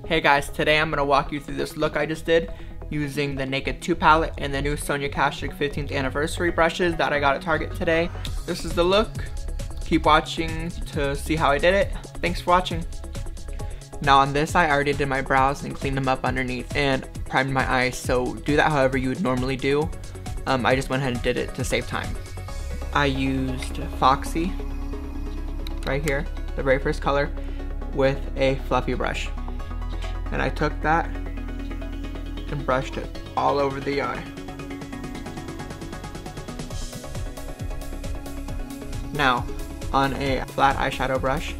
Hey guys, today I'm going to walk you through this look I just did using the Naked 2 palette and the new Sonia Kashuk 15th anniversary brushes that I got at Target today. This is the look. Keep watching to see how I did it. Thanks for watching. Now on this I already did my brows and cleaned them up underneath and primed my eyes, so do that however you would normally do. I just went ahead and did it to save time. I used Foxy right here, the very first color, with a fluffy brush. And I took that and brushed it all over the eye. Now, on a flat eyeshadow brush,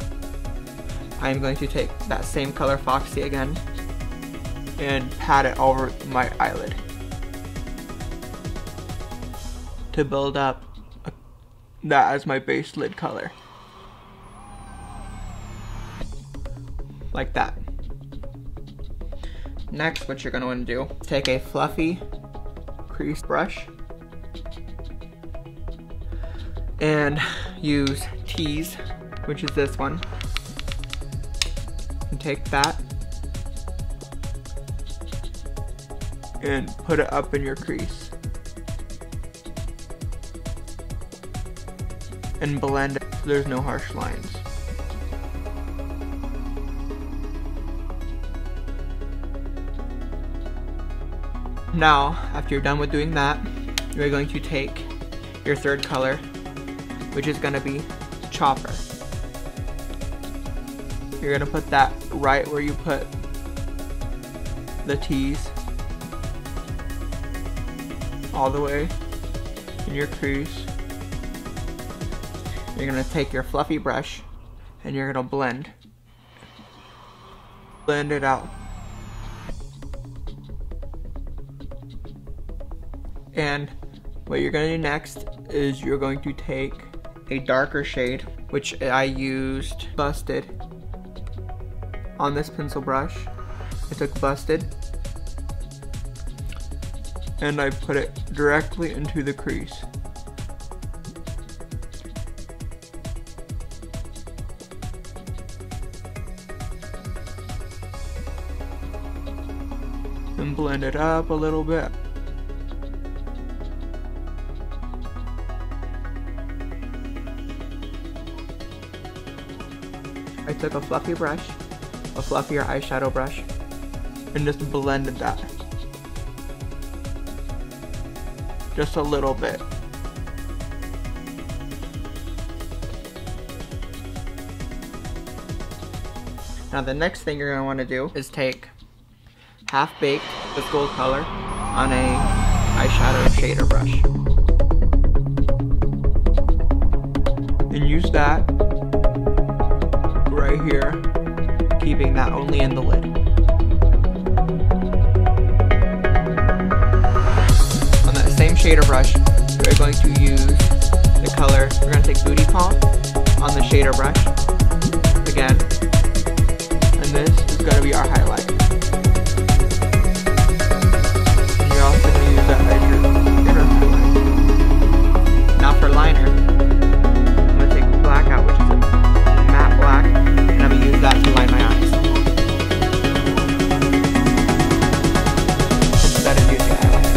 I'm going to take that same color Foxy again and pat it over my eyelid to build up that as my base lid color. Like that. Next, what you're going to want to do, take a fluffy crease brush and use Tease, which is this one, and take that and put it up in your crease and blend it so there's no harsh lines. Now, after you're done with doing that, you're going to take your third color, which is going to be Chopper. You're going to put that right where you put the Tease, all the way in your crease. You're going to take your fluffy brush and you're going to blend it out. And what you're going to do next is you're going to take a darker shade, which I used Busted on this pencil brush. I took Busted and I put it directly into the crease. And blend it up a little bit. I took a fluffy brush, a fluffier eyeshadow brush, and just blended that. Just a little bit. Now the next thing you're going to want to do is take Half Baked, this gold color, on a eyeshadow shader brush. And use that right here, keeping that only in the lid. On that same shader brush, we're going to use the color, we're going to take Booty Call on the shader brush again, and this is going to be our highlight. And you're also going to use that as your inner highlight. Now for liner, I'm going to take Blackout, which is a matte black, and I'm going to use that to line my eyes instead of using eyeliner.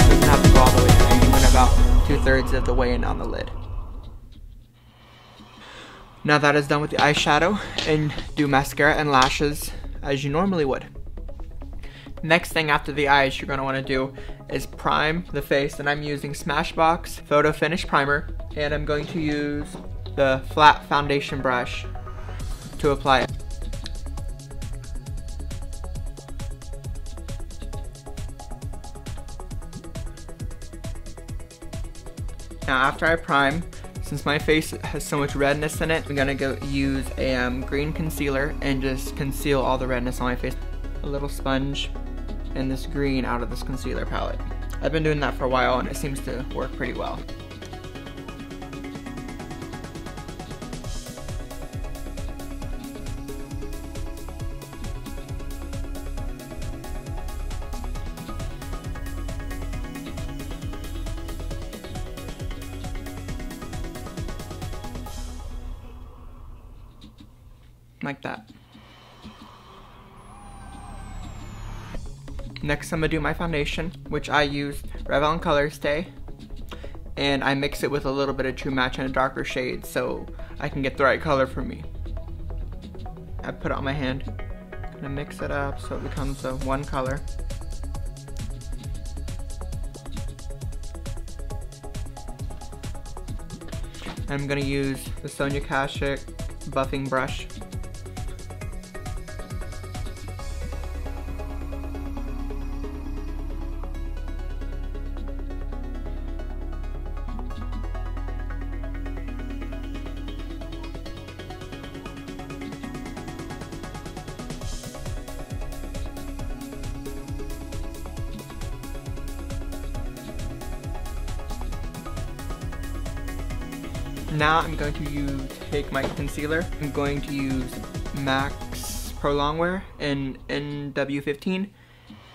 Doesn't have to go all the way in. I went about 2/3 of the way in on the lid. Now that is done with the eyeshadow, and do mascara and lashes as you normally would. Next thing after the eyes you're going to want to do is prime the face, and I'm using Smashbox Photo Finish Primer, and I'm going to use the flat foundation brush to apply it. Now after I prime, since my face has so much redness in it, I'm going to go use a green concealer and just conceal all the redness on my face. A little sponge and this green out of this concealer palette. I've been doing that for a while and it seems to work pretty well. like that. Next I'm gonna do my foundation, which I use Revlon Color Stay, and I mix it with a little bit of True Match and a darker shade so I can get the right color for me. I put it on my hand, gonna mix it up so it becomes a one color. I'm gonna use the Sonia Kashuk buffing brush. Now I'm going to take my concealer. I'm going to use MAC Pro Longwear in NW15,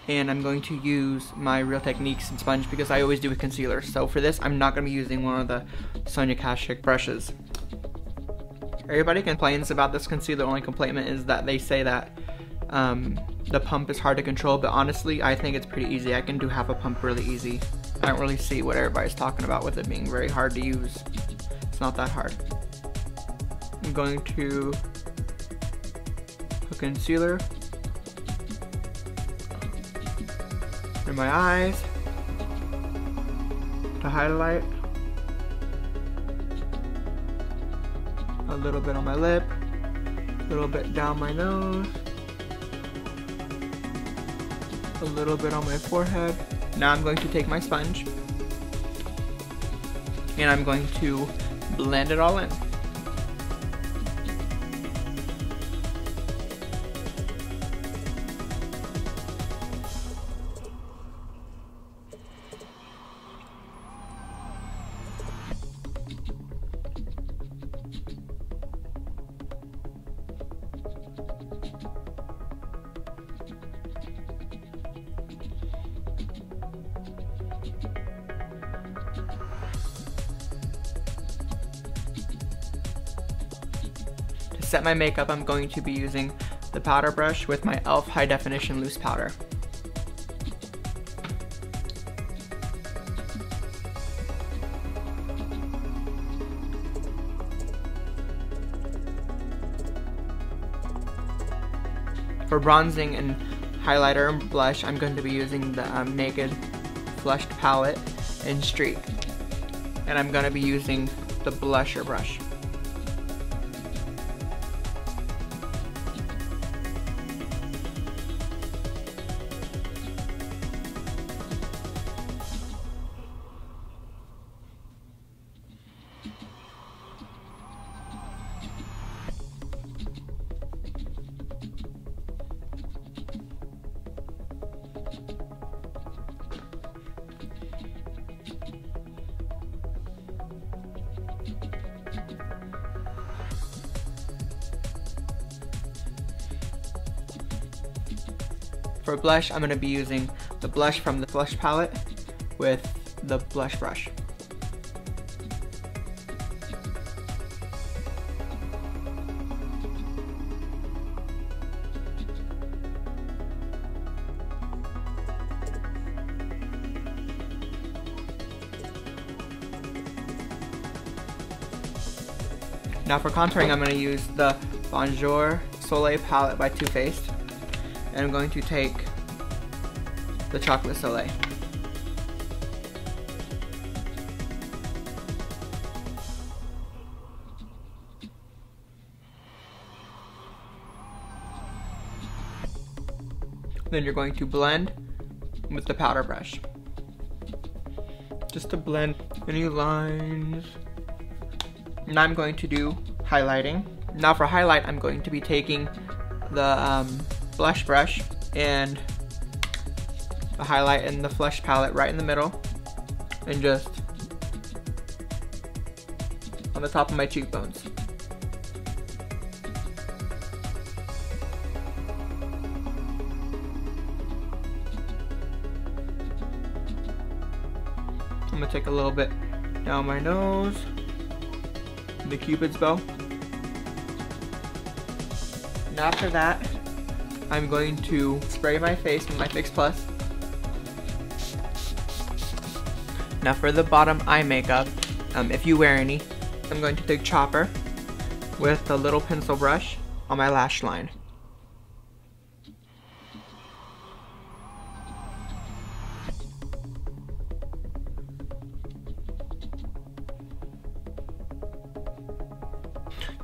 and I'm going to use my Real Techniques sponge because I always do a concealer. So for this, I'm not going to be using one of the Sonia Kashuk brushes. Everybody complains about this concealer. The only complaint is that they say that the pump is hard to control, but honestly, I think it's pretty easy. I can do half a pump really easy. I don't really see what everybody's talking about with it being very hard to use. It's not that hard. I'm going to put concealer in my eyes to highlight, a little bit on my lip, a little bit down my nose, a little bit on my forehead. Now I'm going to take my sponge and I'm going to blend it all in. To set my makeup, I'm going to be using the powder brush with my e.l.f. High Definition Loose Powder. For bronzing and highlighter and blush, I'm going to be using the Naked Flushed Palette in Streak. And I'm going to be using the blusher brush. For blush, I'm going to be using the blush from the Flush palette with the blush brush. Now for contouring, I'm going to use the Bonjour Soleil palette by Too Faced. And I'm going to take the Chocolate Soleil. Then you're going to blend with the powder brush. Just to blend any lines. Now I'm going to do highlighting. Now for highlight, I'm going to be taking the blush brush and the highlight in the Flush palette right in the middle and just on the top of my cheekbones. I'm gonna take a little bit down my nose, the Cupid's bow. And after that, I'm going to spray my face with my Fix Plus. Now for the bottom eye makeup, if you wear any, I'm going to take chopper with a little pencil brush on my lash line.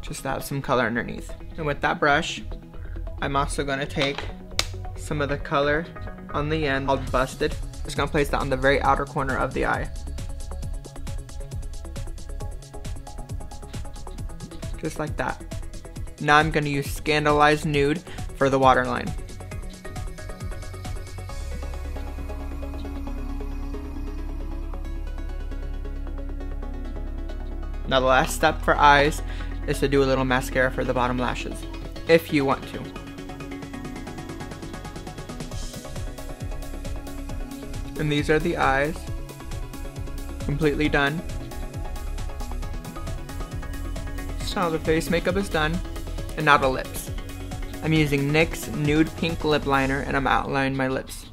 Just to have some color underneath. And with that brush, I'm also going to take some of the color on the end called Busted. Just going to place that on the very outer corner of the eye. Just like that. Now I'm going to use Scandalized Nude for the waterline. Now the last step for eyes is to do a little mascara for the bottom lashes, if you want to. And these are the eyes, completely done. So now the face makeup is done, and now the lips. I'm using NYX's Nude Pink Lip Liner, and I'm outlining my lips.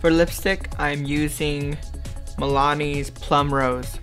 For lipstick, I'm using Milani's Plum Rose.